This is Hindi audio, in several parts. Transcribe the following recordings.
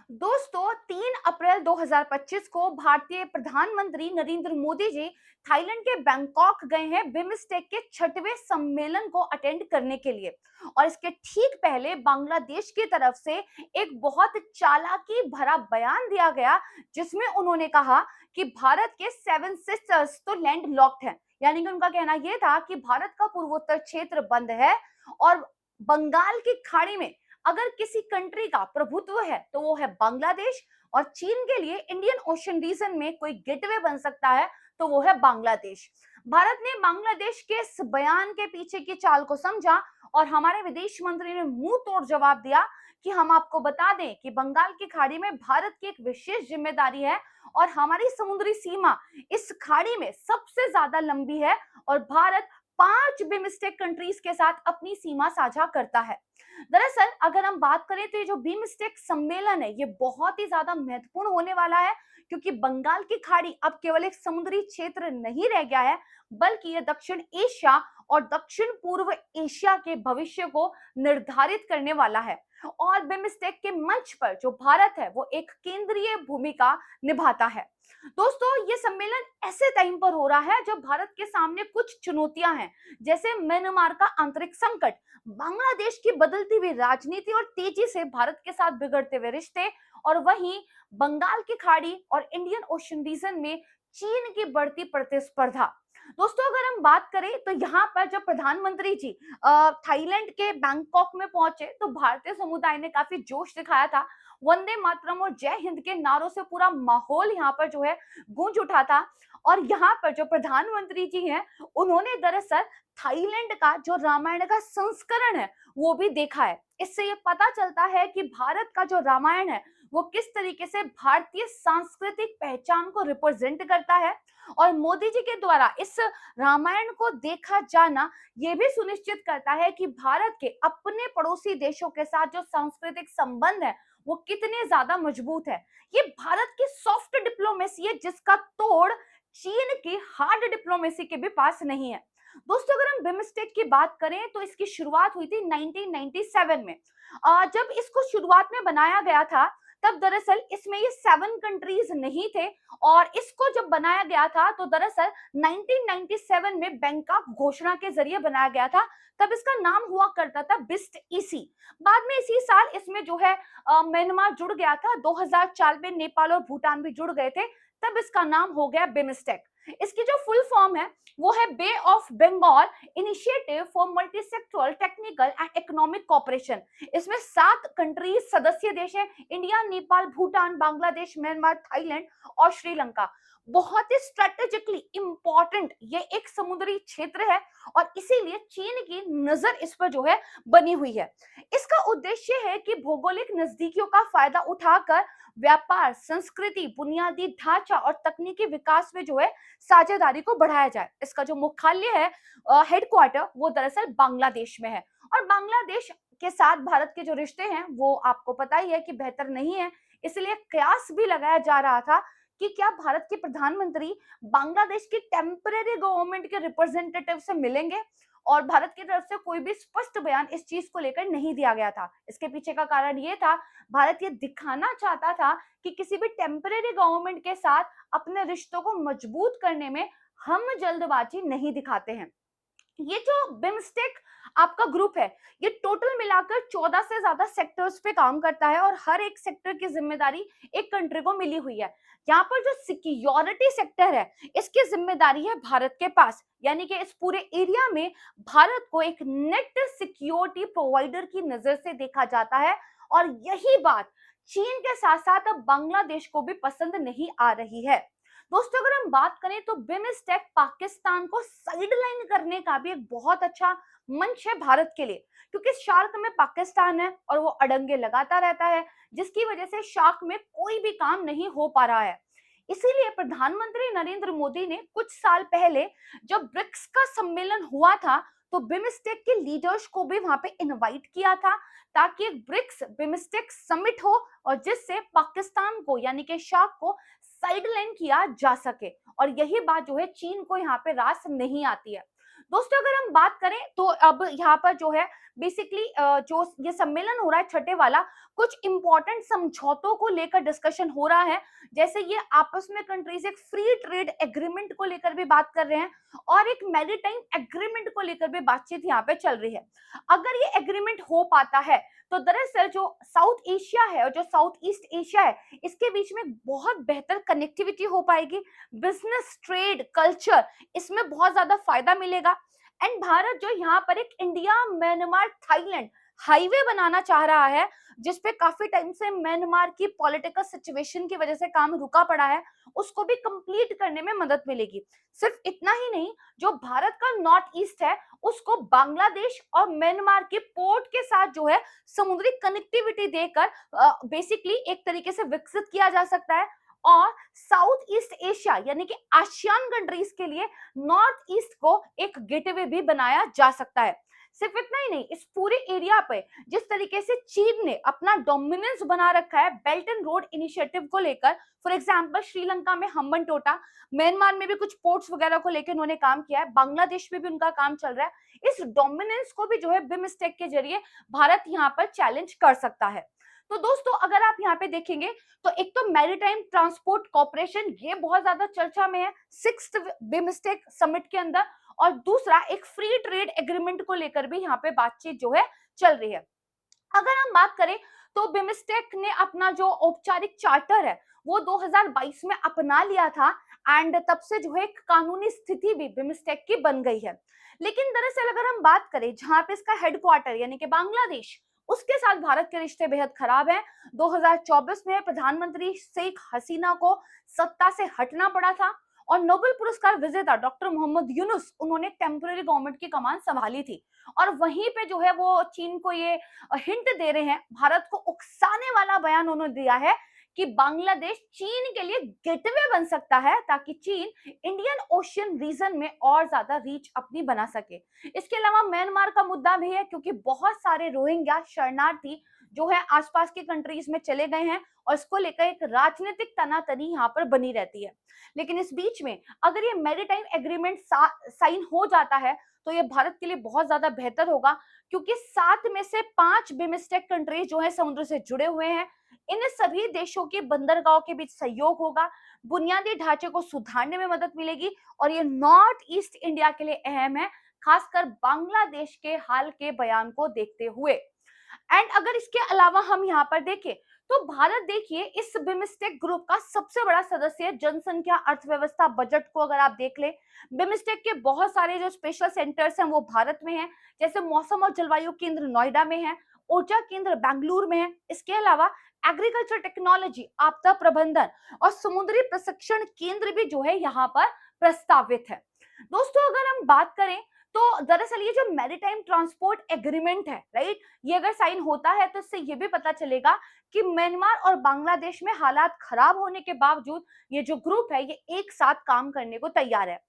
दोस्तों 3 अप्रैल 2025 को भारतीय प्रधानमंत्री नरेंद्र मोदी जी थाईलैंड के बैंकॉक गए हैं बिमस्टेक के 6वें सम्मेलन को अटेंड करने के लिए। और इसके ठीक पहले बांग्लादेश की तरफ से एक बहुत चालाकी भरा बयान दिया गया, जिसमें उन्होंने कहा कि भारत के 7 सिस्टर्स तो लैंड लॉक्ड हैं। यानी कि उनका कहना यह था कि भारत का पूर्वोत्तर क्षेत्र बंद है और बंगाल की खाड़ी में अगर किसी कंट्री का प्रभुत्व है तो वो है बांग्लादेश। और चीन के लिए इंडियन ओशन रीजन में कोई गेटवे बन सकता है तो वो है बांग्लादेश। भारत ने बांग्लादेश के इस बयान के पीछे की चाल को समझा और हमारे विदेश मंत्री ने मुंह तोड़ जवाब दिया कि हम आपको बता दें कि बंगाल की खाड़ी में भारत की एक विशेष जिम्मेदारी है और हमारी समुद्री सीमा इस खाड़ी में सबसे ज्यादा लंबी है और भारत 5 बिमस्टेक कंट्रीज के साथ अपनी सीमा साझा करता है। दरअसल अगर हम बात करें तो ये जो बीमस्टेक सम्मेलन है ये बहुत ही ज्यादा महत्वपूर्ण होने वाला है, क्योंकि बंगाल की खाड़ी अब केवल एक समुद्री क्षेत्र नहीं रह गया है, बल्कि ये दक्षिण एशिया और दक्षिण पूर्व एशिया के भविष्य को निर्धारित करने वाला है। और बिमस्टेक के मंच पर जो भारत है वो एक केंद्रीय भूमिका निभाता है। दोस्तों ये सम्मेलन ऐसे टाइम पर हो रहा है जब भारत के सामने कुछ चुनौतियां हैं, जैसे म्यांमार का आंतरिक संकट, बांग्लादेश की बदलती हुई राजनीति और तेजी से भारत के साथ बिगड़ते हुए रिश्ते, और वहीं बंगाल की खाड़ी और इंडियन ओशन रीजन में चीन की बढ़ती प्रतिस्पर्धा। दोस्तों अगर हम बात करें तो यहाँ पर जब प्रधानमंत्री जी थाईलैंड के बैंकॉक में पहुंचे तो भारतीय समुदाय ने काफी जोश दिखाया था। वंदे मातरम और जय हिंद के नारों से पूरा माहौल यहाँ पर जो है गूंज उठा था। और यहाँ पर जो प्रधानमंत्री जी हैं उन्होंने दरअसल थाईलैंड का जो रामायण का संस्करण है वो भी देखा है। इससे ये पता चलता है कि भारत का जो रामायण है वो किस तरीके से भारतीय सांस्कृतिक पहचान को रिप्रेजेंट करता है। और मोदी जी के द्वारा इस रामायण को देखा जाना ये भी सुनिश्चित करता है कि भारत के अपने पड़ोसी देशों के साथ जो सांस्कृतिक संबंध है वो कितने ज्यादा मजबूत है। ये भारत की सॉफ्ट डिप्लोमेसी है जिसका तोड़ चीन की हार्ड डिप्लोमेसी के भी पास नहीं है। दोस्तों अगर हम बिमस्टेक की बात करें तो इसकी शुरुआत हुई थी 1997 में। जब इसको शुरुआत में बनाया गया था तब दरअसल इसमें ये 7 कंट्रीज नहीं थे। और इसको जब बनाया गया था तो दरअसल 1997 में बैंकॉक घोषणा के जरिए बनाया गया था। तब इसका नाम हुआ करता था बिस्ट ईसी। बाद में इसी साल इसमें जो है म्यांमार जुड़ गया था। 2004 में नेपाल और भूटान भी जुड़ गए थे, तब इसका नाम हो गया बिमस्टेक। इसकी जो फुल फॉर्म है वो है bay of Bengal initiative for multi sectoral technical and economic cooperation. इसमें 7 कंट्रीज सदस्य देश है, India, Nepal, Bhutan, Bangladesh, Myanmar, Thailand और श्रीलंका। बहुत ही स्ट्रेटेजिकली इंपॉर्टेंट ये एक समुद्री क्षेत्र है और इसीलिए चीन की नजर इस पर जो है बनी हुई है। इसका उद्देश्य है कि भौगोलिक नजदीकियों का फायदा उठाकर व्यापार, संस्कृति, बुनियादी ढांचा और तकनीकी विकास में जो है साझेदारी को बढ़ाया जाए। इसका जो मुख्यालय है, हेडक्वार्टर, वो दरअसल बांग्लादेश में है। और बांग्लादेश के साथ भारत के जो रिश्ते हैं वो आपको पता ही है कि बेहतर नहीं है। इसलिए कयास भी लगाया जा रहा था कि क्या भारत के प्रधानमंत्री बांग्लादेश की टेम्परेरी गवर्नमेंट के रिप्रेजेंटेटिव से मिलेंगे। और भारत की तरफ से कोई भी स्पष्ट बयान इस चीज को लेकर नहीं दिया गया था। इसके पीछे का कारण ये था, भारत ये दिखाना चाहता था कि किसी भी टेम्परेरी गवर्नमेंट के साथ अपने रिश्तों को मजबूत करने में हम जल्दबाजी नहीं दिखाते हैं। ये जो बिमस्टेक आपका ग्रुप है ये टोटल मिलाकर 14 से ज्यादा सेक्टर्स पे काम करता है और हर एक सेक्टर की जिम्मेदारी एक कंट्री को मिली हुई है। यहाँ पर जो सिक्योरिटी सेक्टर है इसकी जिम्मेदारी है भारत के पास, यानी कि इस पूरे एरिया में भारत को एक नेट सिक्योरिटी प्रोवाइडर की नजर से देखा जाता है। और यही बात चीन के साथ साथ अब बांग्लादेश को भी पसंद नहीं आ रही है। दोस्तों अगर हम बात करें तो बिमस्टेक पाकिस्तान को साइडलाइन करने का भी एक बहुत अच्छा मंच है भारत के लिए, क्योंकि शार्क में पाकिस्तान है और वो अड़ंगे लगाता रहता है, जिसकी वजह से शार्क में कोई भी काम नहीं हो पा रहा है। इसीलिए प्रधानमंत्री नरेंद्र मोदी ने कुछ साल पहले जब ब्रिक्स का सम्मेलन हुआ था तो बिमस्टेक के लीडर्स को भी वहां पे इनवाइट किया था, ताकि एक ब्रिक्स बिमस्टेक समिट हो और जिससे पाकिस्तान को यानी कि शार्क को साइडलाइन किया जा सके। और यही बात जो है चीन को यहाँ पे रास नहीं आती है। दोस्तों अगर हम बात करें तो अब यहाँ पर जो है बेसिकली जो ये सम्मेलन हो रहा है छठे वाला, कुछ इंपॉर्टेंट समझौतों को लेकर डिस्कशन हो रहा है, जैसे ये आपस में कंट्रीज एक फ्री ट्रेड एग्रीमेंट को लेकर भी बात कर रहे हैं और एक मैरीटाइम एग्रीमेंट को लेकर भी बातचीत यहाँ पे चल रही है। अगर ये एग्रीमेंट हो पाता है तो दरअसल जो साउथ एशिया है और जो साउथ ईस्ट एशिया है इसके बीच में बहुत बेहतर कनेक्टिविटी हो पाएगी, बिजनेस, ट्रेड, कल्चर, इसमें बहुत ज्यादा फायदा मिलेगा। एंड भारत जो यहाँ पर एक इंडिया, म्यांमार, थाईलैंड हाईवे बनाना चाह रहा है, जिसपे काफी टाइम से म्यांमार की पॉलिटिकल सिचुएशन की वजह से काम रुका पड़ा है, उसको भी कंप्लीट करने में मदद मिलेगी। सिर्फ इतना ही नहीं, जो भारत का नॉर्थ ईस्ट है उसको बांग्लादेश और म्यांमार के पोर्ट के साथ जो है समुद्री कनेक्टिविटी देकर बेसिकली एक तरीके से विकसित किया जा सकता है। और साउथ ईस्ट एशिया यानी कि आसियान कंट्रीज के लिए नॉर्थ ईस्ट को एक गेटवे भी बनाया जा सकता है। सिर्फ इतना ही नहीं, इस पूरे एरिया पे जिस तरीके से चीन ने अपना डोमिनेंस बना रखा है बेल्ट एंड रोड इनिशिएटिव को लेकर, फॉर एग्जांपल श्रीलंका में हम्बन टोटा, म्यांमार में भी कुछ पोर्ट्स वगैरह को लेकर उन्होंने काम किया है, बांग्लादेश में भी उनका काम चल रहा है। इस डोमिनेंस को भी जो है बिमस्टेक के जरिए भारत यहाँ पर चैलेंज कर सकता है। तो दोस्तों अगर आप यहाँ पे देखेंगे तो एक तो मैरीटाइम ट्रांसपोर्ट कॉर्पोरेशन ये बहुत ज्यादा चर्चा में है 6th बिमस्टेक समिट के अंदर, और दूसरा एक फ्री ट्रेड एग्रीमेंट को लेकर भी यहाँ पे बातचीत जो है चल रही है। अगर हम बात करें तो बिमस्टेक ने अपना जो औपचारिक चार्टर है वो 2022 में अपना लिया था एंड तब से जो है एक कानूनी स्थिति भी बिमस्टेक की बन गई है। लेकिन दरअसल अगर हम बात करें जहां पे इसका हेडक्वार्टर यानी कि बांग्लादेश, उसके साथ भारत के रिश्ते बेहद खराब हैं। 2024 में प्रधानमंत्री शेख हसीना को सत्ता से हटना पड़ा था और नोबेल पुरस्कार विजेता डॉक्टर मोहम्मद यूनुस उन्होंने टेम्पररी गवर्नमेंट की कमान संभाली थी। और वहीं पे जो है वो चीन को ये हिंट दे रहे हैं, भारत को उकसाने वाला बयान उन्होंने दिया है कि बांग्लादेश चीन के लिए गेटवे बन सकता है ताकि चीन इंडियन ओशियन रीजन में और ज्यादा रीच अपनी बना सके। इसके अलावा म्यांमार का मुद्दा भी है क्योंकि बहुत सारे रोहिंग्या शरणार्थी जो है आसपास की कंट्रीज में चले गए हैं और इसको लेकर एक राजनीतिक तनातनी यहाँ पर बनी रहती है। लेकिन इस बीच में अगर ये मैरीटाइम एग्रीमेंट साइन हो जाता है तो ये भारत के लिए बहुत ज्यादा बेहतर होगा, क्योंकि 7 में से 5 बिमस्टेक कंट्रीज जो है समुद्र से जुड़े हुए हैं। इन सभी देशों के बंदरगाहों के बीच सहयोग होगा, बुनियादी ढांचे को सुधारने में मदद मिलेगी और ये नॉर्थ ईस्ट इंडिया के लिए अहम है, खासकर बांग्लादेश के हाल के बयान को देखते हुए। एंड अगर इसके अलावा हम यहाँ पर देखें तो भारत देखिए इस बिमस्टेक ग्रुप का सबसे बड़ा सदस्य है। जनसंख्या, अर्थव्यवस्था, बजट को अगर आप देख ले, बिमस्टेक के बहुत सारे जो स्पेशल सेंटर्स हैं वो भारत में हैं, जैसे मौसम और जलवायु केंद्र नोएडा में है, ऊर्जा केंद्र बेंगलुरु में है। इसके अलावा एग्रीकल्चर टेक्नोलॉजी, आपदा प्रबंधन और समुद्री प्रशिक्षण केंद्र भी जो है यहाँ पर प्रस्तावित है। दोस्तों अगर हम बात करें तो दरअसल ये जो मैरीटाइम ट्रांसपोर्ट एग्रीमेंट है, राइट, ये अगर साइन होता है तो इससे ये भी पता चलेगा कि म्यांमार और बांग्लादेश में हालात खराब होने के बावजूद ये जो ग्रुप है ये एक साथ काम करने को तैयार है।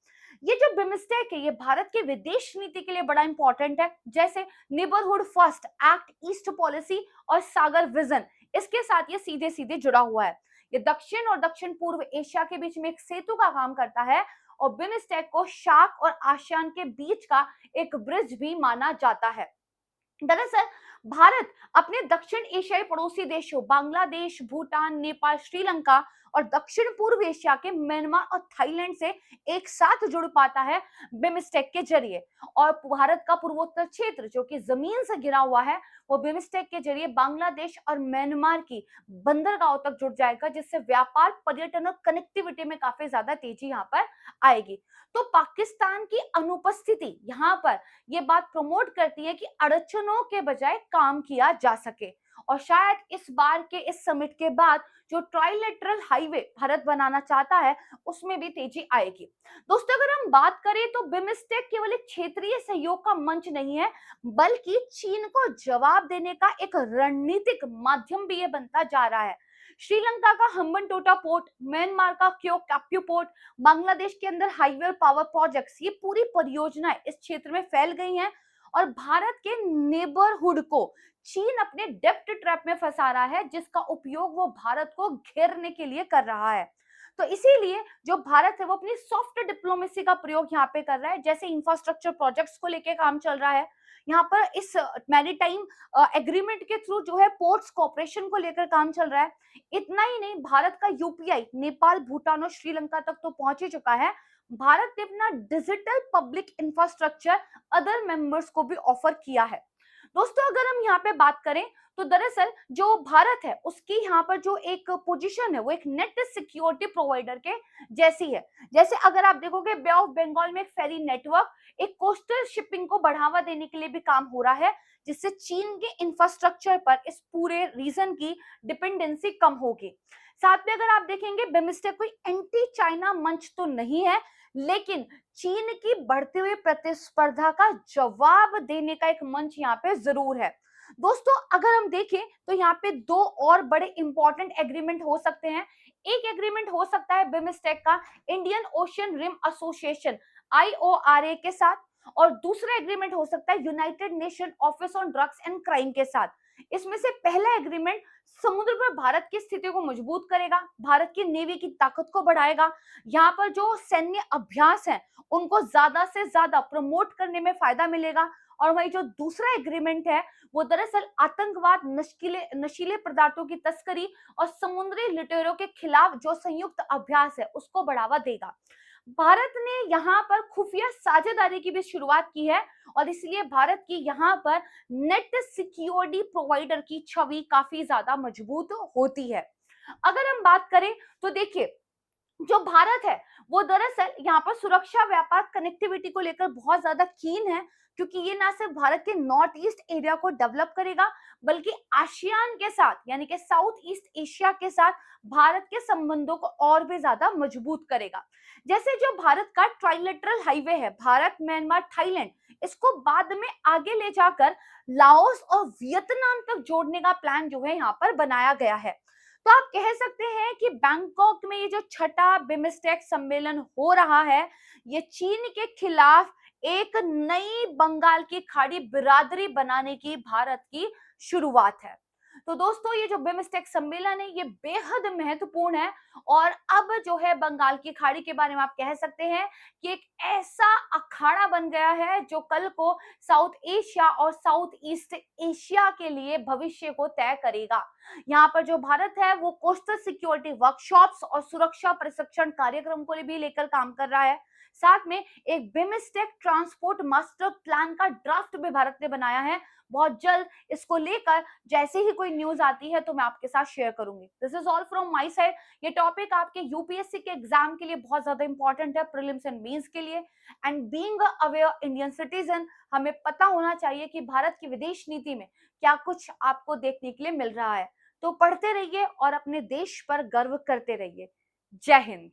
ये जो बिमस्टेक है ये भारत के विदेश नीति के लिए बड़ा इंपॉर्टेंट है, जैसे neighbourhood first, act east policy और सागर विजन, इसके साथ ये सीधे सीधे जुड़ा हुआ है। ये दक्षिण और दक्षिण पूर्व एशिया के बीच में एक सेतु का काम करता है और बिमस्टेक को शार्क और आसियान के बीच का एक ब्रिज भी माना जाता है। दरअसल भारत अपने दक्षिण एशियाई पड़ोसी देशों बांग्लादेश, भूटान, नेपाल, श्रीलंका और दक्षिण पूर्व एशिया के म्यांमार और थाईलैंड से एक साथ जुड़ पाता है बिमस्टेक के जरिए। और भारत का पूर्वोत्तर क्षेत्र जो कि जमीन से घिरा हुआ है वो बिमस्टेक के जरिए बांग्लादेश और म्यांमार की बंदरगाहों तक जुड़ जाएगा, जिससे व्यापार, पर्यटन और कनेक्टिविटी में काफी ज्यादा तेजी यहाँ पर आएगी। तो पाकिस्तान की अनुपस्थिति यहाँ पर ये बात प्रमोट करती है कि अड़चनों के बजाय काम किया जा सके, और शायद इस बार के इस समिट के बाद जो ट्राइलेटरल हाईवे भारत बनाना चाहता है उसमें भी तेजी आएगी। दोस्तों अगर हम बात करें तो बिमस्टेक केवल एक क्षेत्रीय सहयोग का मंच नहीं है, बल्कि चीन को जवाब देने का एक रणनीतिक माध्यम भी ये बनता जा रहा है। श्रीलंका का हम्बनटोटा पोर्ट, म्यांमार का क्यो कैप्यू पोर्ट, बांग्लादेश के अंदर हाईवे और पावर प्रोजेक्ट्स, ये पूरी परियोजनाएं इस क्षेत्र में फैल गई हैं और भारत के नेबरहुड को चीन अपने डेप्ट ट्रैप में फंसा रहा है, जिसका उपयोग वो भारत को घेरने के लिए कर रहा है। तो इसीलिए जो भारत है वो अपनी सॉफ्ट डिप्लोमेसी का प्रयोग यहाँ पे कर रहा है, जैसे इंफ्रास्ट्रक्चर प्रोजेक्ट्स को लेके काम चल रहा है यहाँ पर, इस मैरीटाइम एग्रीमेंट के थ्रू जो है पोर्ट्स कॉपरेशन को लेकर काम चल रहा है। इतना ही नहीं, भारत का यूपीआई नेपाल, भूटान और श्रीलंका तक तो पहुंच ही चुका है। भारत ने अपना digital public infrastructure other members को भी ऑफर किया है। दोस्तों अगर हम यहाँ पे बात करें तो दरअसल जो भारत है उसकी यहाँ पर जो एक पोजीशन है वो एक नेट सिक्योरिटी प्रोवाइडर के जैसी है। जैसे अगर आप देखोगे बे ऑफ बंगाल में एक फेरी नेटवर्क, एक कोस्टल शिपिंग को बढ़ावा देने के लिए भी काम हो रहा है, जिससे चीन के इंफ्रास्ट्रक्चर पर इस पूरे रीजन की डिपेंडेंसी कम होगी। साथ में अगर आप देखेंगे बिम्स्टेक कोई एंटी चाइना मंच तो नहीं है, लेकिन चीन की बढ़ती हुई प्रतिस्पर्धा का जवाब देने का एक मंच यहाँ पे जरूर है। दोस्तों अगर हम देखें तो यहाँ पे दो और बड़े इंपॉर्टेंट एग्रीमेंट हो सकते हैं। एक एग्रीमेंट हो सकता है बिम्स्टेक का Indian Ocean Rim Association IORA के साथ, और दूसरा एग्रीमेंट हो सकता है United Nation Office on Drugs and Crime के साथ। इसमें से पहला एग्रीमेंट समुद्र पर भारत की स्थिति को मजबूत करेगा, भारत की नेवी की ताकत को बढ़ाएगा, यहाँ पर जो सैन्य अभ्यास है उनको ज्यादा से ज्यादा प्रमोट करने में फायदा मिलेगा। और वही जो दूसरा एग्रीमेंट है वो दरअसल आतंकवाद, नशीले पदार्थों की तस्करी और समुद्री लुटेरों के खिलाफ जो संयुक्त अभ्यास है उसको बढ़ावा देगा। भारत ने यहाँ पर खुफिया साझेदारी की भी शुरुआत की है, और इसलिए भारत की यहाँ पर नेट सिक्योरिटी प्रोवाइडर की छवि काफी ज्यादा मजबूत होती है। अगर हम बात करें तो देखिए जो भारत है वो दरअसल यहाँ पर सुरक्षा, व्यापार, कनेक्टिविटी को लेकर बहुत ज्यादा कीन है, क्योंकि ये ना सिर्फ भारत के नॉर्थ ईस्ट एरिया को डेवलप करेगा बल्कि आसियान के साथ यानी कि साउथ ईस्ट एशिया के साथ भारत के संबंधों को और भी ज्यादा मजबूत करेगा। जैसे जो भारत का ट्राइलेटरल हाईवे है भारत, म्यांमार, थाईलैंड, इसको बाद में आगे ले जाकर लाओस और वियतनाम तक जोड़ने का प्लान जो है यहाँ पर बनाया गया है। तो आप कह सकते हैं कि बैंकॉक में ये जो छठा बिम्स्टेक सम्मेलन हो रहा है, ये चीन के खिलाफ एक नई बंगाल की खाड़ी बिरादरी बनाने की भारत की शुरुआत है। तो दोस्तों ये जो बिम्स्टेक सम्मेलन है ये बेहद महत्वपूर्ण है, और अब जो है बंगाल की खाड़ी के बारे में आप कह सकते हैं कि एक ऐसा अखाड़ा बन गया है जो कल को साउथ एशिया और साउथ ईस्ट एशिया के लिए भविष्य को तय करेगा। यहाँ पर जो भारत है वो कोस्टल सिक्योरिटी वर्कशॉप्स और सुरक्षा प्रशिक्षण कार्यक्रम को भी लेकर काम कर रहा है। साथ में एक बिम्स्टेक ट्रांसपोर्ट मास्टर प्लान का ड्राफ्ट भी भारत ने बनाया है। बहुत जल्द इसको लेकर जैसे ही कोई न्यूज आती है तो मैं आपके साथ शेयर करूंगी। This is all from my side. ये टॉपिक आपके यूपीएससी के एग्जाम के लिए बहुत ज्यादा इंपॉर्टेंट है, प्रीलिम्स एंड मेंस के लिए। And being a aware Indian citizen, हमें पता होना चाहिए कि भारत की विदेश नीति में क्या कुछ आपको देखने के लिए मिल रहा है। तो पढ़ते रहिए और अपने देश पर गर्व करते रहिए। जय हिंद।